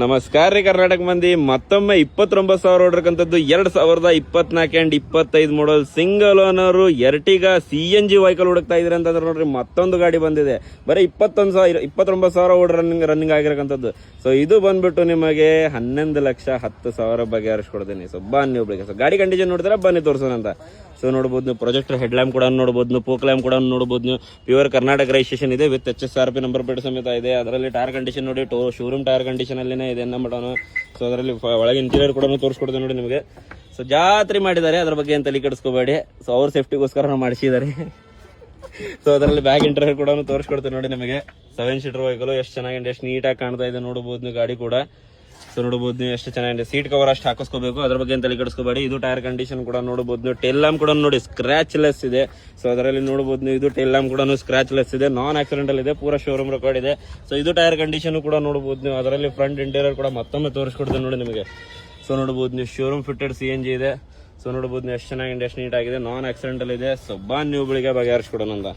ನಮಸ್ಕಾರ ರೀ ಕರ್ನಾಟಕ ಮಂದಿ. ಮತ್ತೊಮ್ಮೆ 29,000 ಹೊಡಿರಕಂತದ್ದು 2024 and 25 model single owner Ertiga CNG vehicle ಹುಡುಕ್ತಾ ಇದ್ರಿ ಅಂತಂದ್ರೆ ನೋಡ್ರಿ ಮತ್ತೊಂದು ಗಾಡಿ ಬಂದಿದೆ. ಬರೀ 29,000 ರನ್ನಿಂಗ್ ಆಗಿರಕಂತದ್ದು. ಸೊ ಇದು ಬಂದ್ಬಿಟ್ಟು ನಿಮಗೆ 11,10,000 ಬಗೆಹರಿಸ್ಕೊಡ್ತೀನಿ. ಸೊ ಬನ್ನಿ ಒಬ್ರಿಗೆ. ಸೊ ಗಾಡಿ ಕಂಡೀಷನ್ ನೋಡಿದ್ರೆ ಬನ್ನಿ ತೋರ್ಸೋಣ ಅಂತ. ಸೊ ನೋಡಬಹುದು ನೀವು ಪ್ರೊಜೆಕ್ಟರ್ ಹೆಡ್ ಲ್ಯಾಂಪ್ ಕೂಡ ನೋಡಬಹುದು, ನೀವು ಪೋಕ್ ಲ್ಯಾಂಪ್ ಕೂಡ ನೋಡಬಹುದು. ನೀವು ಪ್ಯೂರ್ ಕರ್ನಾಟಕ ರಿಜಿಸ್ಟ್ರೇಷನ್ ಇದೆ ವಿತ್ HSRP ನಂಬರ್ ಪ್ಲೇಟ್ ಸಮೇತ ಇದೆ. ಅದರಲ್ಲಿ ಟೈರ್ ಕಂಡೀಷನ್ ನೋಡಿ, ಶೋರೂಮ್ ಟೈರ್ ಕಂಡೀಷನ್ ಅಲ್ಲಿನೇ ಇದೆ ಮಾಡೋಣ. ಸೊ ಅದರಲ್ಲಿ ಒಳಗೆ ಇಂಟೀರಿಯರ್ ಕೂಡ ತೋರಿಸ್ಕೊಡ್ತೇನೆ ನೋಡಿ ನಿಮಗೆ. ಸೊ ಜಾತ್ರೆ ಮಾಡಿದ್ದಾರೆ, ಅದ್ರ ಬಗ್ಗೆ ಏನು ತಲೆ ಕೆಡಿಸ್ಕೋಬೇಡಿ. ಸೊ ಅವ್ರ ಸೇಫ್ಟಿಗೋಸ್ಕರ ಮಾಡಿಸಿದ್ದಾರೆ. ಸೊ ಅದರಲ್ಲಿ ಬ್ಯಾಗ್ ಇಂಟೀರಿಯರ್ ಕೂಡ ತೋರಿಸ್ಕೊಡ್ತೇನೆ ನೋಡಿ ನಿಮಗೆ. 7 ಸೀಟರ್ ವೆಹಿಕಲ್ ಎಷ್ಟು ಚೆನ್ನಾಗಿದೆ, ಎಷ್ಟು ನೀಟಾಗಿ ಕಾಣ್ತಾ ಇದೆ ನೋಡಬಹುದು ನೀವು ಗಾಡಿ ಕೂಡ. ಸೊ ನೋಡಬಹುದು ನೀವು ಎಷ್ಟು ಚೆನ್ನಾಗಿದೆ. ಸೀಟ್ ಕವರ್ ಅಷ್ಟು ಹಾಕಿಸ್ಕೋಬೇಕು, ಅದ್ರ ಬಗ್ಗೆ ತಲೆ ಕೆಡಿಸ್ಕೋಬೇಡಿ. ಇದು ಟೈರ್ ಕಂಡೀಷನ್ ಕೂಡ ನೋಡಬಹುದು ನೀವು. ಟೇಲ್ ಲ್ಯಾಂಪ್ ಕೂಡ ನೋಡಿ ಸ್ಕ್ರಾಚ್ ಲೆಸ್ ಇದೆ. ಸೊ ಅದರಲ್ಲಿ ನೋಡಬಹುದು ನೀವು, ಇದು ಟೇಲ್ ಲ್ಯಾಂಪ್ ಕೂಡ ಸ್ಕ್ರಾಚ್ ಲೆಸ್ ಇದೆ, ನಾನ್ ಆಕ್ಸಿಡೆಂಟಲ್ ಇದೆ, ಪೂರಾ ಶೋರೂಮ್ ರೆಕಾರ್ಡ್ ಇದೆ. ಸೊ ಇದು ಟೈರ್ ಕಂಡೀಷನ್ ಕೂಡ ನೋಡಬಹುದು ನೀವು. ಅದರಲ್ಲಿ ಫ್ರಂಟ್ ಇಂಟೀರಿಯರ್ ಕೂಡ ಮತ್ತೊಮ್ಮೆ ತೋರಿಸ್ಕೊಡ್ತೇನೆ ನೋಡಿ ನಿಮಗೆ. ಸೊ ನೋಡಬಹುದು ನೀವು, ಶೋರೂಮ್ ಫಿಟೆಡ್ CNG ಇದೆ. ಸೊ ನೋಡಬಹುದು ನೀವು ಎಷ್ಟು ಚೆನ್ನಾಗಿದೆ, ಎಷ್ಟು ನೀಟ್ ಆಗಿದೆ, ನಾನ್ ಆಕ್ಸಿಡೆಂಟಲ್ ಇದೆ. ಸೊ ಬಾ ನೀವು ಬೆಳಿಗ್ಗೆ ಬಗೆಹರಿಸ್ಕೊಡೋಣ ಅಂತ.